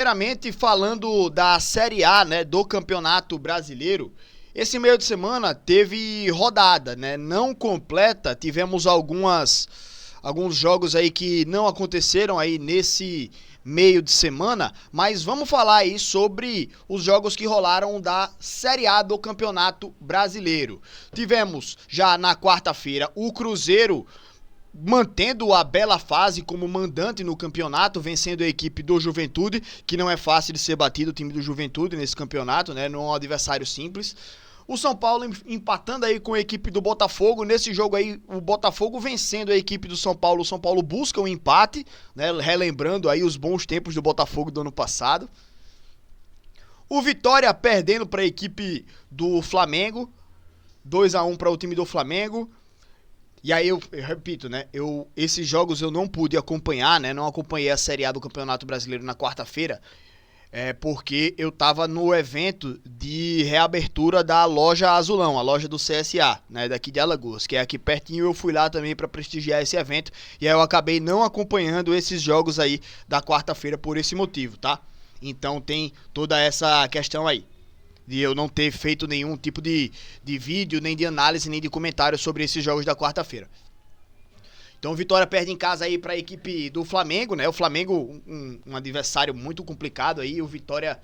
Primeiramente, falando da Série A, né, do Campeonato Brasileiro, esse meio de semana teve rodada, né, não completa, tivemos alguns jogos aí que não aconteceram aí nesse meio de semana, mas vamos falar aí sobre os jogos que rolaram da Série A do Campeonato Brasileiro. Tivemos já na quarta-feira o Cruzeiro mantendo a bela fase como mandante no campeonato, vencendo a equipe do Juventude, que não é fácil de ser batido o time do Juventude nesse campeonato, né? Não é um adversário simples. O São Paulo empatando aí com a equipe do Botafogo. Nesse jogo aí, o Botafogo vencendo a equipe do São Paulo. O São Paulo busca um empate, né? Relembrando aí os bons tempos do Botafogo do ano passado. O Vitória perdendo para a equipe do Flamengo. 2-1 para o time do Flamengo. E aí eu repito, né, esses jogos eu não pude acompanhar, né, não acompanhei a Série A do Campeonato Brasileiro na quarta-feira, porque eu tava no evento de reabertura da loja Azulão, a loja do CSA, né, daqui de Alagoas, que é aqui pertinho. Eu fui lá também para prestigiar esse evento, e aí eu acabei não acompanhando esses jogos aí da quarta-feira por esse motivo, tá? Então tem toda essa questão aí de eu não ter feito nenhum tipo de vídeo, nem de análise, nem de comentário sobre esses jogos da quarta-feira. Então, Vitória perde em casa aí para a equipe do Flamengo, né? O Flamengo, um adversário muito complicado aí. O Vitória,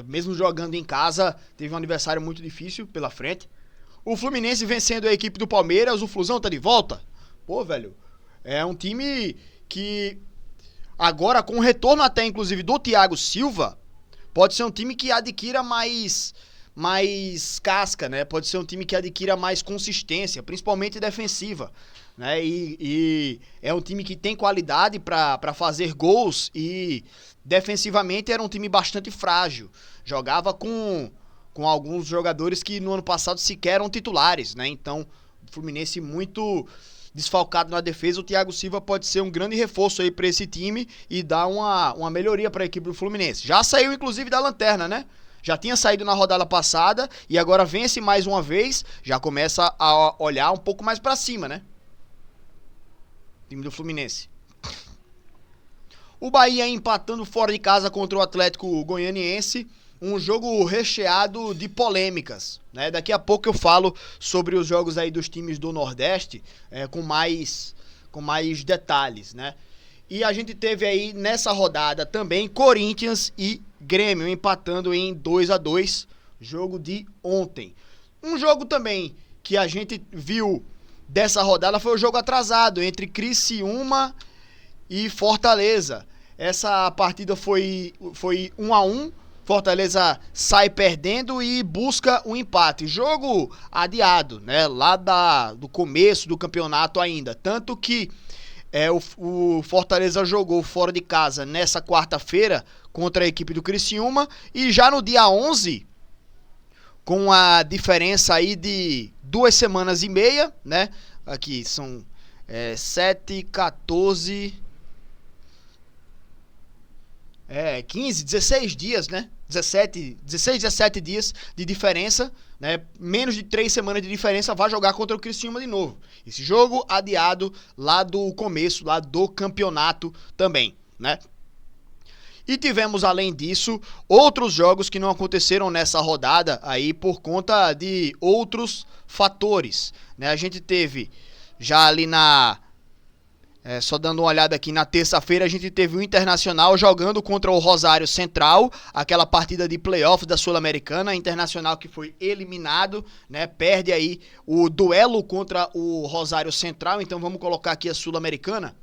mesmo jogando em casa, teve um adversário muito difícil pela frente. O Fluminense vencendo a equipe do Palmeiras. O Flusão tá de volta. Pô, velho, é um time que agora, com o retorno até inclusive do Thiago Silva, pode ser um time que adquira mais casca, né? Pode ser um time que adquira mais consistência, principalmente defensiva, né? E é um time que tem qualidade para fazer gols, e defensivamente era um time bastante frágil. Jogava com alguns jogadores que no ano passado sequer eram titulares, né? Então, o Fluminense muito desfalcado na defesa. O Thiago Silva pode ser um grande reforço aí para esse time e dar uma melhoria para a equipe do Fluminense. Já saiu inclusive da lanterna, né? Já tinha saído na rodada passada e agora vence mais uma vez, já começa a olhar um pouco mais para cima, né? Time do Fluminense. O Bahia empatando fora de casa contra o Atlético Goianiense. Um jogo recheado de polêmicas, né? Daqui a pouco eu falo sobre os jogos aí dos times do Nordeste com mais detalhes, né? E a gente teve aí nessa rodada também Corinthians e Grêmio empatando em 2-2, jogo de ontem. Um jogo também que a gente viu dessa rodada foi o jogo atrasado entre Criciúma e Fortaleza. Essa partida foi 1-1. Fortaleza sai perdendo e busca um empate. Jogo adiado, né? Lá do começo do campeonato ainda. Tanto que o Fortaleza jogou fora de casa nessa quarta-feira contra a equipe do Criciúma. E já no dia 11, com a diferença aí de 2 semanas e meia, né? Aqui são 7, 14... 15, 16 dias, né? 17 dias de diferença, né? Menos de 3 semanas de diferença, vai jogar contra o Criciúma de novo. Esse jogo adiado lá do começo, lá do campeonato também, né? E tivemos, além disso, outros jogos que não aconteceram nessa rodada aí por conta de outros fatores, né? A gente teve já ali só dando uma olhada aqui, na terça-feira a gente teve o Internacional jogando contra o Rosário Central, aquela partida de playoff da Sul-Americana. Internacional que foi eliminado, né? Perde aí o duelo contra o Rosário Central. Então vamos colocar aqui a Sul-Americana,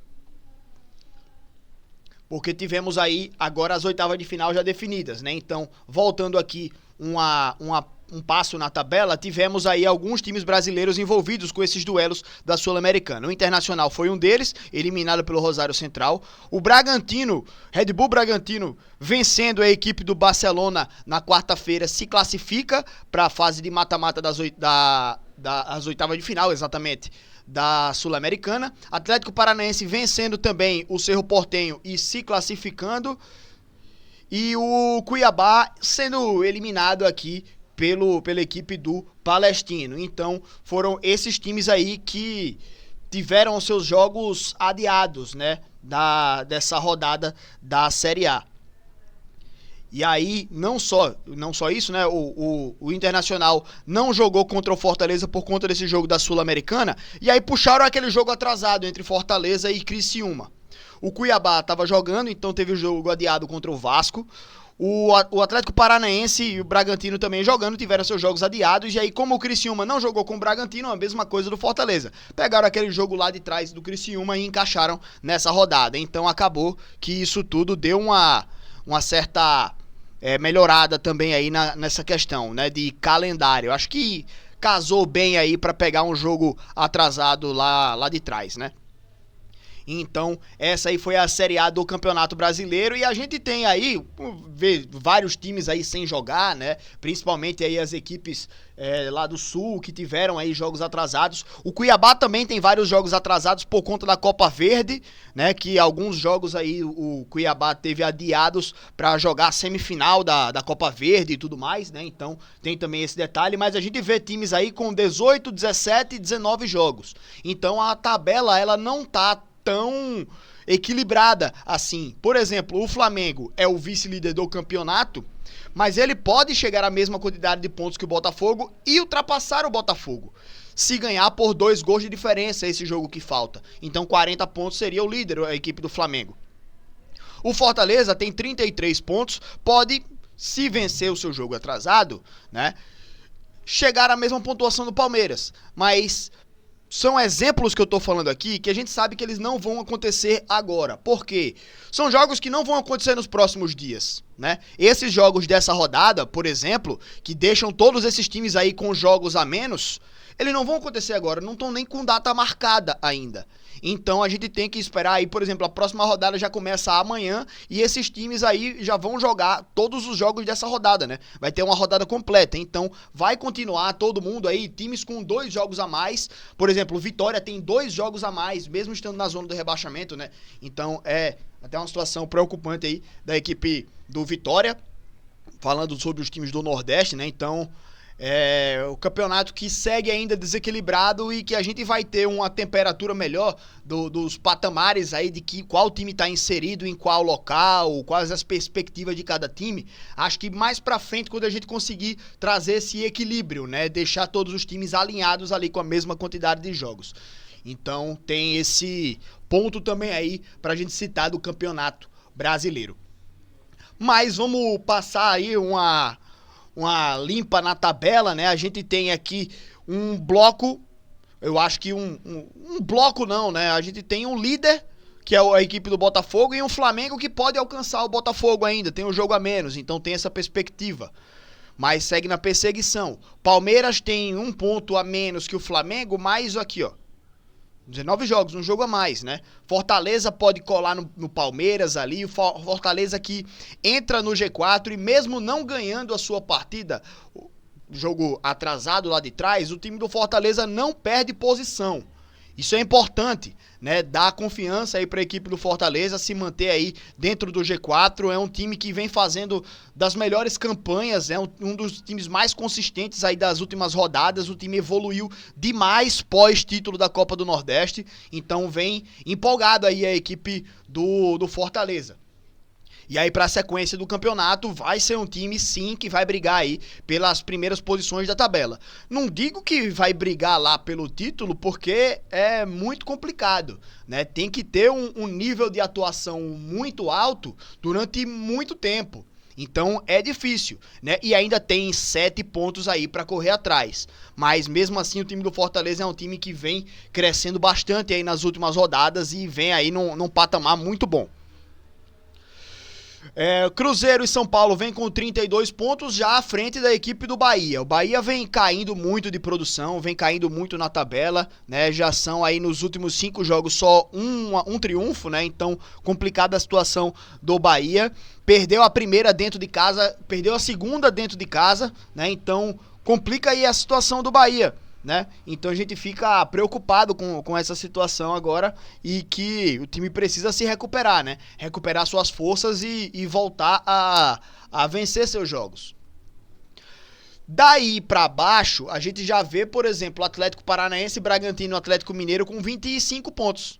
porque tivemos aí agora as oitavas de final já definidas, né? Então, voltando aqui um passo na tabela, tivemos aí alguns times brasileiros envolvidos com esses duelos da Sul-Americana. O Internacional foi um deles, eliminado pelo Rosário Central. O Bragantino, Red Bull Bragantino, vencendo a equipe do Barcelona na quarta-feira, se classifica para a fase de mata-mata das oitavas de final, exatamente, da Sul-Americana. Atlético Paranaense vencendo também o Cerro Porteño e se classificando. E o Cuiabá sendo eliminado aqui pela equipe do Palestino. Então, foram esses times aí que tiveram seus jogos adiados, né, dessa rodada da Série A. E aí, não só isso, né? O Internacional não jogou contra o Fortaleza por conta desse jogo da Sul-Americana. E aí puxaram aquele jogo atrasado entre Fortaleza e Criciúma. O Cuiabá estava jogando, então teve o jogo adiado contra o Vasco. O Atlético Paranaense e o Bragantino também jogando, tiveram seus jogos adiados. E aí, como o Criciúma não jogou com o Bragantino, a mesma coisa do Fortaleza. Pegaram aquele jogo lá de trás do Criciúma e encaixaram nessa rodada. Então acabou que isso tudo deu uma certa melhorada também aí nessa questão, né, de calendário. Acho que casou bem aí para pegar um jogo atrasado lá de trás, né? Então, essa aí foi a Série A do Campeonato Brasileiro e a gente tem aí vários times aí sem jogar, né? Principalmente aí as equipes lá do Sul que tiveram aí jogos atrasados. O Cuiabá também tem vários jogos atrasados por conta da Copa Verde, né? Que alguns jogos aí o Cuiabá teve adiados para jogar a semifinal da Copa Verde e tudo mais, né? Então, tem também esse detalhe, mas a gente vê times aí com 18, 17 e 19 jogos. Então, a tabela ela não tá tão equilibrada assim. Por exemplo, o Flamengo é o vice-líder do campeonato, mas ele pode chegar à mesma quantidade de pontos que o Botafogo e ultrapassar o Botafogo, se ganhar por 2 gols de diferença esse jogo que falta. Então 40 pontos seria o líder, a equipe do Flamengo. O Fortaleza tem 33 pontos, pode, se vencer o seu jogo atrasado, né, chegar à mesma pontuação do Palmeiras, mas são exemplos que eu tô falando aqui que a gente sabe que eles não vão acontecer agora. Por quê? São jogos que não vão acontecer nos próximos dias, né? Esses jogos dessa rodada, por exemplo, que deixam todos esses times aí com jogos a menos, eles não vão acontecer agora, não estão nem com data marcada ainda. Então a gente tem que esperar aí, por exemplo, a próxima rodada já começa amanhã e esses times aí já vão jogar todos os jogos dessa rodada, né? Vai ter uma rodada completa, então vai continuar todo mundo aí, times com 2 jogos a mais. Por exemplo, o Vitória tem 2 jogos a mais, mesmo estando na zona do rebaixamento, né? Então é até uma situação preocupante aí da equipe do Vitória, falando sobre os times do Nordeste, né? Então o campeonato que segue ainda desequilibrado e que a gente vai ter uma temperatura melhor dos patamares aí de qual time está inserido em qual local, quais as perspectivas de cada time. Acho que mais pra frente, quando a gente conseguir trazer esse equilíbrio, né, deixar todos os times alinhados ali com a mesma quantidade de jogos. Então tem esse ponto também aí pra gente citar do campeonato brasileiro. Mas vamos passar aí uma limpa na tabela, né? A gente tem aqui um bloco, eu acho que um bloco não, né? A gente tem um líder, que é a equipe do Botafogo, e um Flamengo que pode alcançar o Botafogo ainda, tem um jogo a menos, então tem essa perspectiva. Mas segue na perseguição. Palmeiras tem 1 ponto a menos que o Flamengo, mais aqui, ó, 19 jogos, um jogo a mais, né? Fortaleza pode colar no Palmeiras ali, o Fortaleza que entra no G4 e mesmo não ganhando a sua partida, jogo atrasado lá de trás, o time do Fortaleza não perde posição. Isso é importante, né? Dar confiança aí para a equipe do Fortaleza se manter aí dentro do G4. É um time que vem fazendo das melhores campanhas, é um dos times mais consistentes aí das últimas rodadas. O time evoluiu demais pós-título da Copa do Nordeste, então vem empolgado aí a equipe do Fortaleza. E aí, para a sequência do campeonato, vai ser um time, sim, que vai brigar aí pelas primeiras posições da tabela. Não digo que vai brigar lá pelo título, porque é muito complicado, né? Tem que ter um nível de atuação muito alto durante muito tempo. Então, é difícil, né? E ainda tem 7 pontos aí para correr atrás. Mas, mesmo assim, o time do Fortaleza é um time que vem crescendo bastante aí nas últimas rodadas e vem aí num patamar muito bom. Cruzeiro e São Paulo vem com 32 pontos já à frente da equipe do Bahia. O Bahia vem caindo muito de produção, vem caindo muito na tabela, né? Já são aí nos últimos 5 jogos só um triunfo, né? Então, complicada a situação do Bahia. Perdeu a primeira dentro de casa, perdeu a segunda dentro de casa, né? Então, complica aí a situação do Bahia, né? Então a gente fica preocupado com essa situação agora e que o time precisa se recuperar, né? Recuperar suas forças e voltar a vencer seus jogos. Daí pra baixo, a gente já vê, por exemplo, o Atlético Paranaense, Bragantino e Atlético Mineiro com 25 pontos.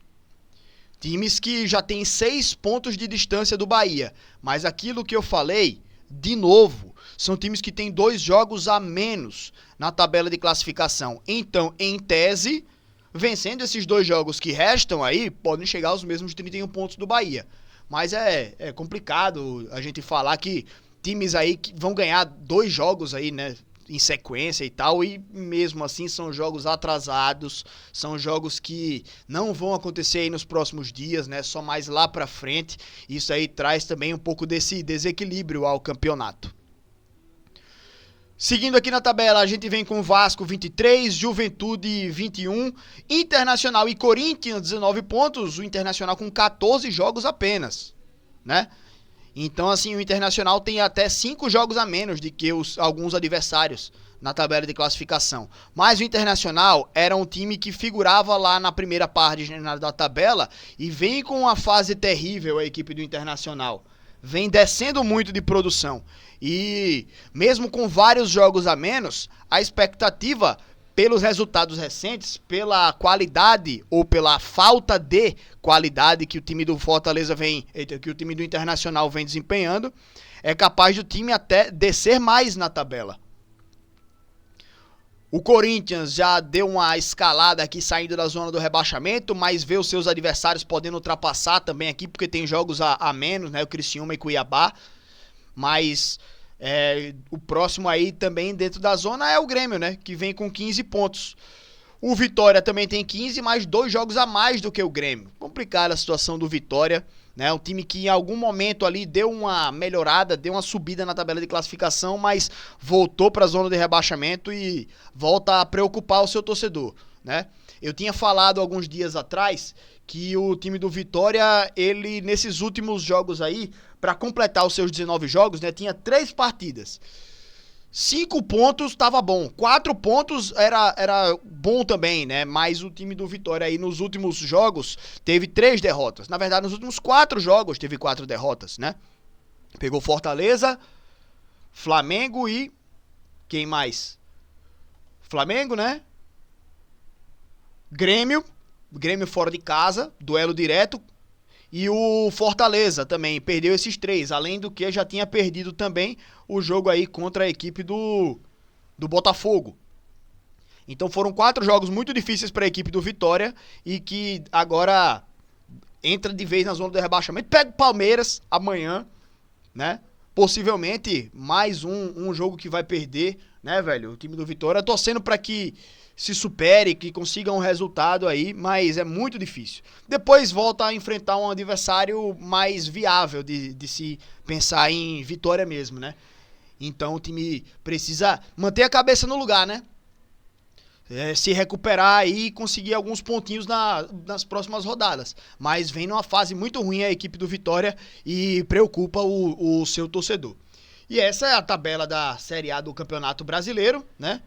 Times que já têm 6 pontos de distância do Bahia. Mas aquilo que eu falei, de novo, são times que têm 2 jogos a menos na tabela de classificação. Então, em tese, vencendo esses 2 jogos que restam aí, podem chegar aos mesmos 31 pontos do Bahia. Mas é complicado a gente falar que times aí que vão ganhar 2 jogos aí, né, em sequência e tal, e mesmo assim são jogos atrasados, são jogos que não vão acontecer aí nos próximos dias, né, só mais lá pra frente. Isso aí traz também um pouco desse desequilíbrio ao campeonato. Seguindo aqui na tabela, a gente vem com Vasco 23, Juventude 21, Internacional e Corinthians 19 pontos, o Internacional com 14 jogos apenas, né? Então, assim, o Internacional tem até 5 jogos a menos do que alguns adversários na tabela de classificação. Mas o Internacional era um time que figurava lá na primeira parte da tabela e vem com uma fase terrível a equipe do Internacional. Vem descendo muito de produção. E mesmo com vários jogos a menos, a expectativa pelos resultados recentes, pela qualidade ou pela falta de qualidade que o time do Fortaleza que o time do Internacional vem desempenhando, é capaz do time até descer mais na tabela. O Corinthians já deu uma escalada aqui saindo da zona do rebaixamento, mas vê os seus adversários podendo ultrapassar também aqui, porque tem jogos a menos, né? O Criciúma e Cuiabá. Mas o próximo aí também dentro da zona é o Grêmio, né? Que vem com 15 pontos. O Vitória também tem 15, mais 2 jogos a mais do que o Grêmio. Complicada a situação do Vitória, né? Um time que em algum momento ali deu uma melhorada, deu uma subida na tabela de classificação, mas voltou para a zona de rebaixamento e volta a preocupar o seu torcedor, né? Eu tinha falado alguns dias atrás que o time do Vitória, ele nesses últimos jogos aí, para completar os seus 19 jogos, né, tinha 3 partidas. 5 pontos estava bom, 4 pontos era bom também, né? Mas o time do Vitória aí nos últimos jogos teve 3 derrotas. Na verdade, nos últimos 4 jogos teve 4 derrotas, né? Pegou Fortaleza, Flamengo e quem mais? Flamengo, né? Grêmio fora de casa, duelo direto. E o Fortaleza também perdeu esses 3, além do que já tinha perdido também o jogo aí contra a equipe do Botafogo. Então foram 4 jogos muito difíceis para a equipe do Vitória e que agora entra de vez na zona do rebaixamento. Pega o Palmeiras amanhã, né? Possivelmente mais um jogo que vai perder, né, velho? O time do Vitória torcendo para que se supere, que consiga um resultado aí, mas é muito difícil. Depois volta a enfrentar um adversário mais viável de se pensar em vitória mesmo, né? Então o time precisa manter a cabeça no lugar, né? Se recuperar aí e conseguir alguns pontinhos nas próximas rodadas. Mas vem numa fase muito ruim a equipe do Vitória e preocupa o seu torcedor. E essa é a tabela da Série A do Campeonato Brasileiro, né?